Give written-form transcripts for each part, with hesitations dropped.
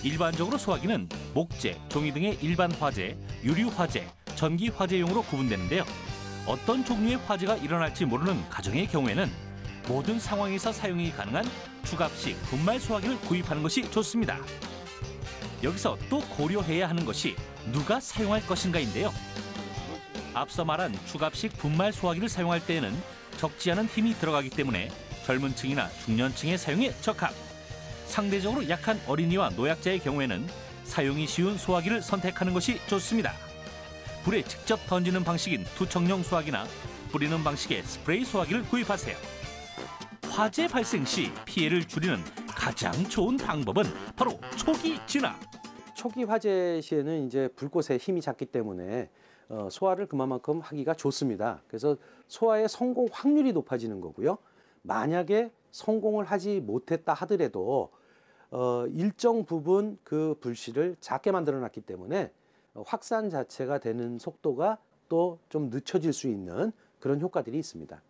일반적으로 소화기는 목재, 종이 등의 일반 화재, 유류 화재, 전기 화재용으로 구분되는데요. 어떤 종류의 화재가 일어날지 모르는 가정의 경우에는 모든 상황에서 사용이 가능한 주갑식 분말 소화기를 구입하는 것이 좋습니다. 여기서 또 고려해야 하는 것이 누가 사용할 것인가인데요. 앞서 말한 주갑식 분말 소화기를 사용할 때에는 적지 않은 힘이 들어가기 때문에 젊은 층이나 중년층의 사용에 적합. 상대적으로 약한 어린이와 노약자의 경우에는 사용이 쉬운 소화기를 선택하는 것이 좋습니다. 불에 직접 던지는 방식인 투척용 소화기나 뿌리는 방식의 스프레이 소화기를 구입하세요. 화재 발생 시 피해를 줄이는 가장 좋은 방법은 바로 초기 진화. 초기 화재 시에는 이제 불꽃에 힘이 작기 때문에 소화를 그만큼 하기가 좋습니다. 그래서 소화의 성공 확률이 높아지는 거고요. 만약에 성공을 하지 못했다 하더라도 일정 부분 그 불씨를 작게 만들어 놨기 때문에 확산 자체가 되는 속도가 또 좀 늦춰질 수 있는 그런 효과들이 있습니다.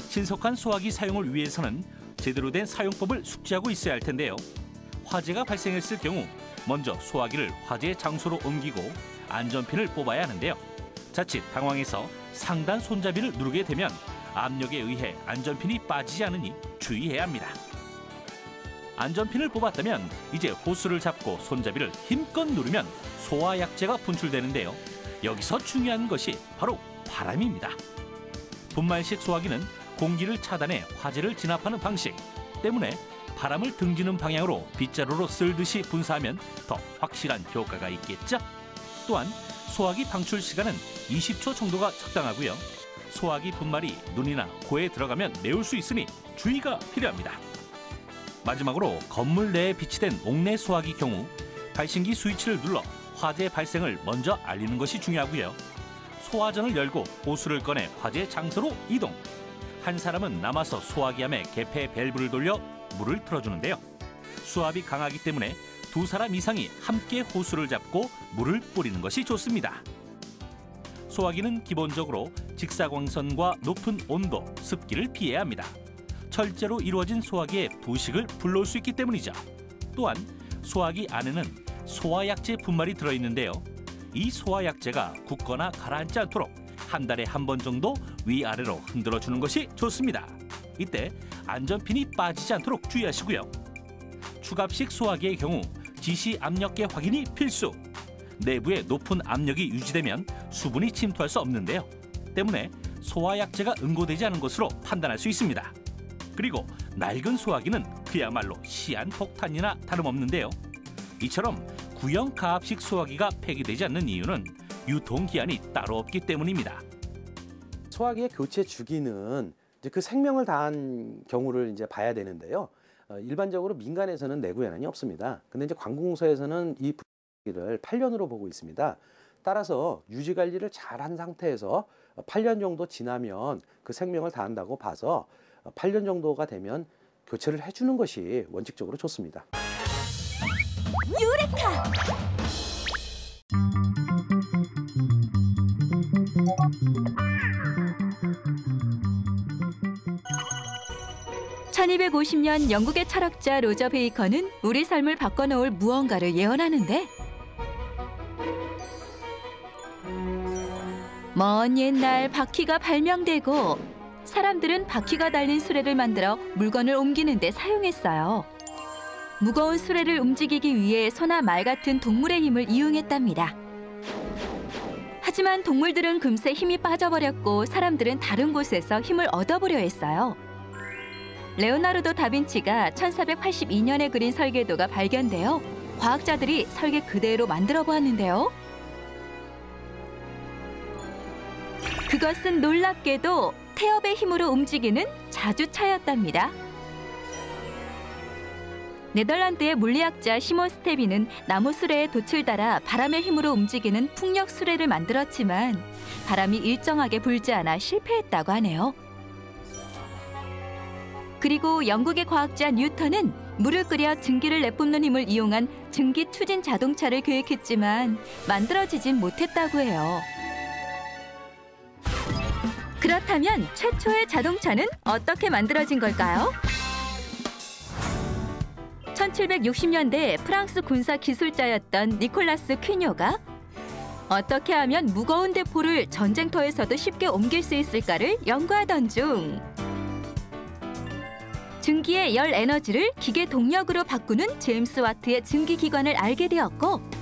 신속한 소화기 사용을 위해서는 제대로 된 사용법을 숙지하고 있어야 할 텐데요. 화재가 발생했을 경우 먼저 소화기를 화재 장소로 옮기고 안전핀을 뽑아야 하는데요. 자칫 당황해서 상단 손잡이를 누르게 되면 압력에 의해 안전핀이 빠지지 않으니 주의해야 합니다. 안전핀을 뽑았다면 이제 호스를 잡고 손잡이를 힘껏 누르면 소화약재가 분출되는데요. 여기서 중요한 것이 바로 바람입니다. 분말식 소화기는 공기를 차단해 화재를 진압하는 방식 때문에 바람을 등지는 방향으로 빗자루로 쓸듯이 분사하면 더 확실한 효과가 있겠죠. 또한 소화기 방출 시간은 20초 정도가 적당하고요. 소화기 분말이 눈이나 코에 들어가면 매울 수 있으니 주의가 필요합니다. 마지막으로 건물 내에 비치된 옥내 소화기 경우 발신기 스위치를 눌러 화재 발생을 먼저 알리는 것이 중요하고요. 소화전을 열고 호스를 꺼내 화재 장소로 이동. 한 사람은 남아서 소화기암의 개폐 밸브를 돌려 물을 틀어주는데요. 수압이 강하기 때문에 두 사람 이상이 함께 호스를 잡고 물을 뿌리는 것이 좋습니다. 소화기는 기본적으로 직사광선과 높은 온도, 습기를 피해야 합니다. 철제로 이루어진 소화기에 부식을 불러올 수 있기 때문이죠. 또한 소화기 안에는 소화약재 분말이 들어있는데요. 이 소화약재가 굳거나 가라앉지 않도록 한 달에 한 번 정도 위아래로 흔들어주는 것이 좋습니다. 이때 안전핀이 빠지지 않도록 주의하시고요. 추갑식 소화기의 경우 지시 압력계 확인이 필수. 내부에 높은 압력이 유지되면 수분이 침투할 수 없는데요. 때문에 소화약재가 응고되지 않은 것으로 판단할 수 있습니다. 그리고 낡은 소화기는 그야말로 시한폭탄이나 다름없는데요. 이처럼 구형 가압식 소화기가 폐기되지 않는 이유는 유통기한이 따로 없기 때문입니다. 소화기의 교체 주기는 이제 그 생명을 다한 경우를 이제 봐야 되는데요. 일반적으로 민간에서는 내구 연한이 없습니다. 근데 이제 관공서에서는 이 소화기를 8년으로 보고 있습니다. 따라서 유지 관리를 잘한 상태에서 8년 정도 지나면 그 생명을 다한다고 봐서 8년 정도가 되면 교체를 해주는 것이 원칙적으로 좋습니다. 유레카! (1250년) 영국의 철학자 로저 베이컨은 우리 삶을 바꿔놓을 무언가를 예언하는데 먼 옛날 바퀴가 발명되고 사람들은 바퀴가 달린 수레를 만들어 물건을 옮기는 데 사용했어요. 무거운 수레를 움직이기 위해 소나 말 같은 동물의 힘을 이용했답니다. 하지만 동물들은 금세 힘이 빠져버렸고 사람들은 다른 곳에서 힘을 얻어보려 했어요. 레오나르도 다빈치가 1482년에 그린 설계도가 발견되어 과학자들이 설계 그대로 만들어 보았는데요. 그것은 놀랍게도 태엽의 힘으로 움직이는 자주차였답니다. 네덜란드의 물리학자 시몬 스테비는 나무 수레에 돛을 달아 바람의 힘으로 움직이는 풍력 수레를 만들었지만 바람이 일정하게 불지 않아 실패했다고 하네요. 그리고 영국의 과학자 뉴턴은 물을 끓여 증기를 내뿜는 힘을 이용한 증기 추진 자동차를 계획했지만 만들어지진 못했다고 해요. 그렇다면 최초의 자동차는 어떻게 만들어진 걸까요? 1760년대 프랑스 군사 기술자였던 니콜라스 퀴뇨가 어떻게 하면 무거운 대포를 전쟁터에서도 쉽게 옮길 수 있을까를 연구하던 중 증기의 열 에너지를 기계 동력으로 바꾸는 제임스 와트의 증기기관을 알게 되었고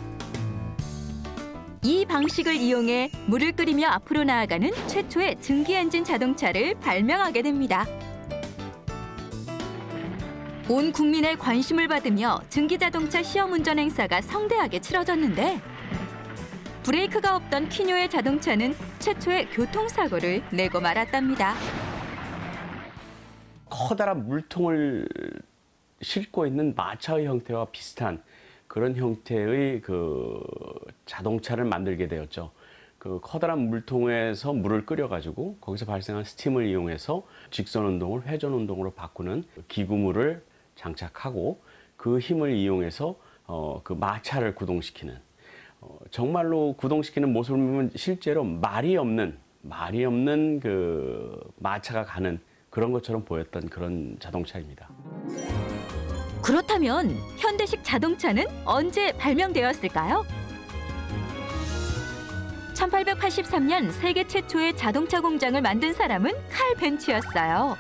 이 방식을 이용해 물을 끓이며 앞으로 나아가는 최초의 증기 엔진 자동차를 발명하게 됩니다. 온 국민의 관심을 받으며 증기자동차 시험운전 행사가 성대하게 치러졌는데 브레이크가 없던 퀴뇨의 자동차는 최초의 교통사고를 내고 말았답니다. 커다란 물통을 싣고 있는 마차의 형태와 비슷한 그런 형태의 그 자동차를 만들게 되었죠. 그 커다란 물통에서 물을 끓여가지고 거기서 발생한 스팀을 이용해서 직선 운동을 회전 운동으로 바꾸는 기구물을 장착하고 그 힘을 이용해서 그 마차를 구동시키는 정말로 구동시키는 모습을 보면 실제로 말이 없는 그 마차가 가는 그런 것처럼 보였던 그런 자동차입니다. 그렇다면 현대식 자동차는 언제 발명되었을까요? 1883년 세계 최초의 자동차 공장을 만든 사람은 칼 벤츠였어요.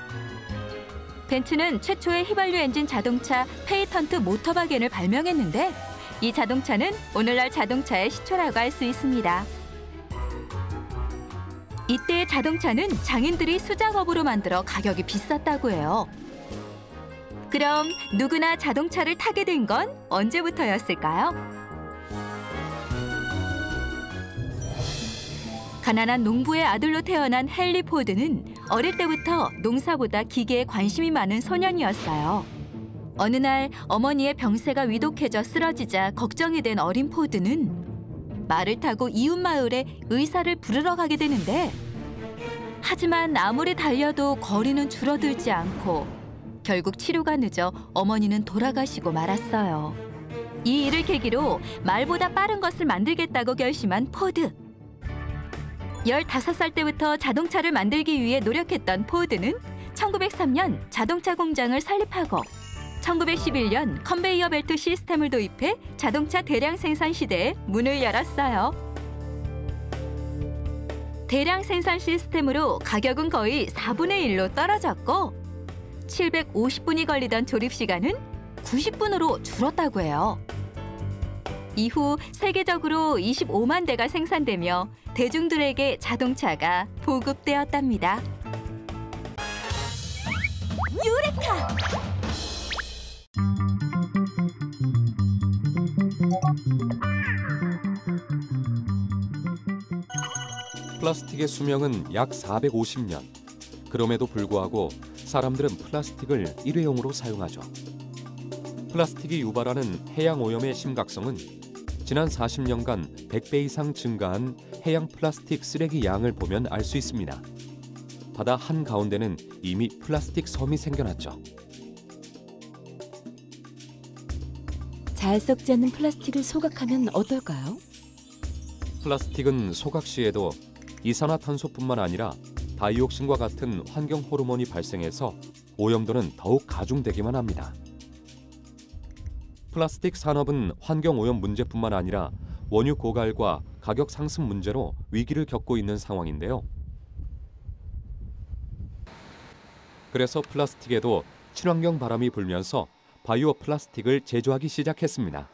벤츠는 최초의 휘발유 엔진 자동차 페이턴트 모터바겐을 발명했는데 이 자동차는 오늘날 자동차의 시초라고 할 수 있습니다. 이때의 자동차는 장인들이 수작업으로 만들어 가격이 비쌌다고 해요. 그럼 누구나 자동차를 타게 된 건 언제부터였을까요? 가난한 농부의 아들로 태어난 헨리 포드는 어릴 때부터 농사보다 기계에 관심이 많은 소년이었어요. 어느 날 어머니의 병세가 위독해져 쓰러지자 걱정이 된 어린 포드는 말을 타고 이웃 마을에 의사를 부르러 가게 되는데 하지만 아무리 달려도 거리는 줄어들지 않고 결국 치료가 늦어 어머니는 돌아가시고 말았어요. 이 일을 계기로 말보다 빠른 것을 만들겠다고 결심한 포드. 15살 때부터 자동차를 만들기 위해 노력했던 포드는 1903년 자동차 공장을 설립하고 1911년 컨베이어 벨트 시스템을 도입해 자동차 대량 생산 시대에 문을 열었어요. 대량 생산 시스템으로 가격은 거의 4분의 1로 떨어졌고 750분이 걸리던 조립 시간은 90분으로 줄었다고 해요. 이후 세계적으로 25만 대가 생산되며 대중들에게 자동차가 보급되었답니다. 유레카! 플라스틱의 수명은 약 450년. 그럼에도 불구하고 사람들은 플라스틱을 일회용으로 사용하죠. 플라스틱이 유발하는 해양 오염의 심각성은 지난 40년간 100배 이상 증가한 해양 플라스틱 쓰레기 양을 보면 알 수 있습니다. 바다 한가운데는 이미 플라스틱 섬이 생겨났죠. 잘 썩지 않는 플라스틱을 소각하면 어떨까요? 플라스틱은 소각 시에도 이산화탄소뿐만 아니라 다이옥신과 같은 환경 호르몬이 발생해서 오염도는 더욱 가중되기만 합니다. 플라스틱 산업은 환경 오염 문제뿐만 아니라 원유 고갈과 가격 상승 문제로 위기를 겪고 있는 상황인데요. 그래서 플라스틱에도 친환경 바람이 불면서 바이오 플라스틱을 제조하기 시작했습니다.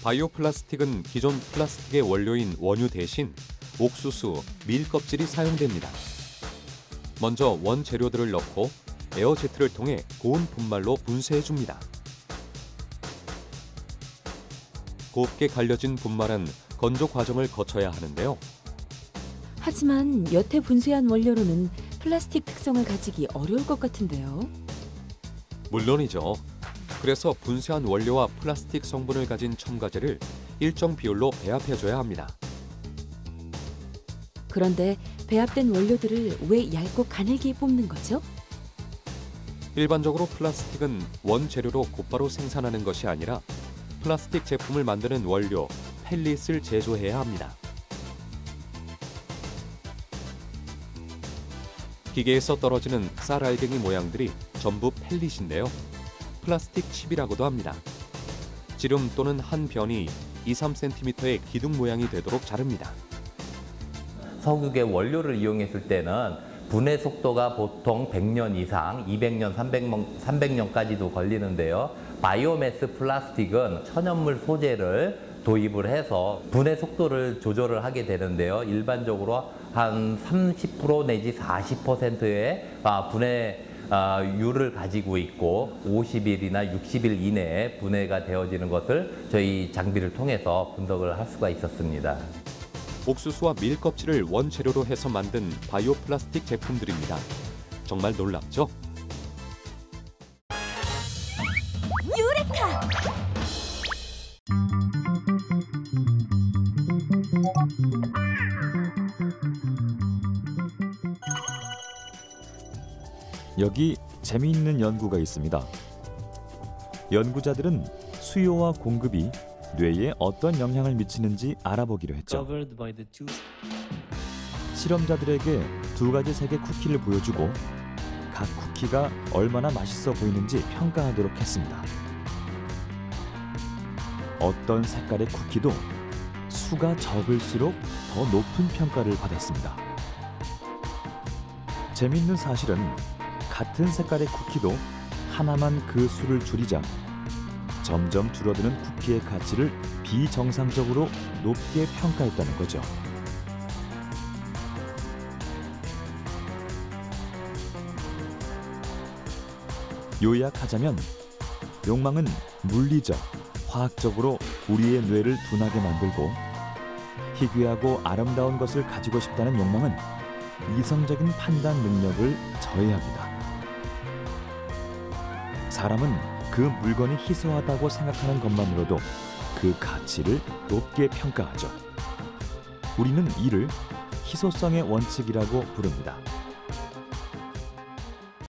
바이오 플라스틱은 기존 플라스틱의 원료인 원유 대신 옥수수, 밀 껍질이 사용됩니다. 먼저 원재료들을 넣고 에어제트를 통해 고온 분말로 분쇄해줍니다. 곱게 갈려진 분말은 건조 과정을 거쳐야 하는데요. 하지만 여태 분쇄한 원료로는 플라스틱 특성을 가지기 어려울 것 같은데요. 물론이죠. 그래서 분쇄한 원료와 플라스틱 성분을 가진 첨가제를 일정 비율로 배합해줘야 합니다. 그런데 배합된 원료들을 왜 얇고 가늘게 뽑는 거죠? 일반적으로 플라스틱은 원재료로 곧바로 생산하는 것이 아니라 플라스틱 제품을 만드는 원료, 펠릿을 제조해야 합니다. 기계에서 떨어지는 쌀알갱이 모양들이 전부 펠릿인데요. 플라스틱 칩이라고도 합니다. 지름 또는 한 변이 2-3cm의 기둥 모양이 되도록 자릅니다. 석유계 원료를 이용했을 때는 분해 속도가 보통 100년 이상, 200년, 300년까지도 걸리는데요. 바이오매스 플라스틱은 천연물 소재를 도입을 해서 분해 속도를 조절을 하게 되는데요. 일반적으로 한 30% 내지 40%의 분해율을 가지고 있고 50일이나 60일 이내에 분해가 되어지는 것을 저희 장비를 통해서 분석을 할 수가 있었습니다. 옥수수와 밀 껍질을 원재료로 해서 만든 바이오 플라스틱 제품들입니다. 정말 놀랍죠? 유레카! 여기 재미있는 연구가 있습니다. 연구자들은 수요와 공급이 뇌에 어떤 영향을 미치는지 알아보기로 했죠. 실험자들에게 2가지 색의 쿠키를 보여주고 각 쿠키가 얼마나 맛있어 보이는지 평가하도록 했습니다. 어떤 색깔의 쿠키도 수가 적을수록 더 높은 평가를 받았습니다. 재미있는 사실은 같은 색깔의 쿠키도 하나만 그 수를 줄이자 점점 줄어드는 쿠키의 가치를 비정상적으로 높게 평가했다는 거죠. 요약하자면 욕망은 물리적, 화학적으로 우리의 뇌를 둔하게 만들고 희귀하고 아름다운 것을 가지고 싶다는 욕망은 이성적인 판단 능력을 저해합니다. 사람은 그 물건이 희소하다고 생각하는 것만으로도 그 가치를 높게 평가하죠. 우리는 이를 희소성의 원칙이라고 부릅니다.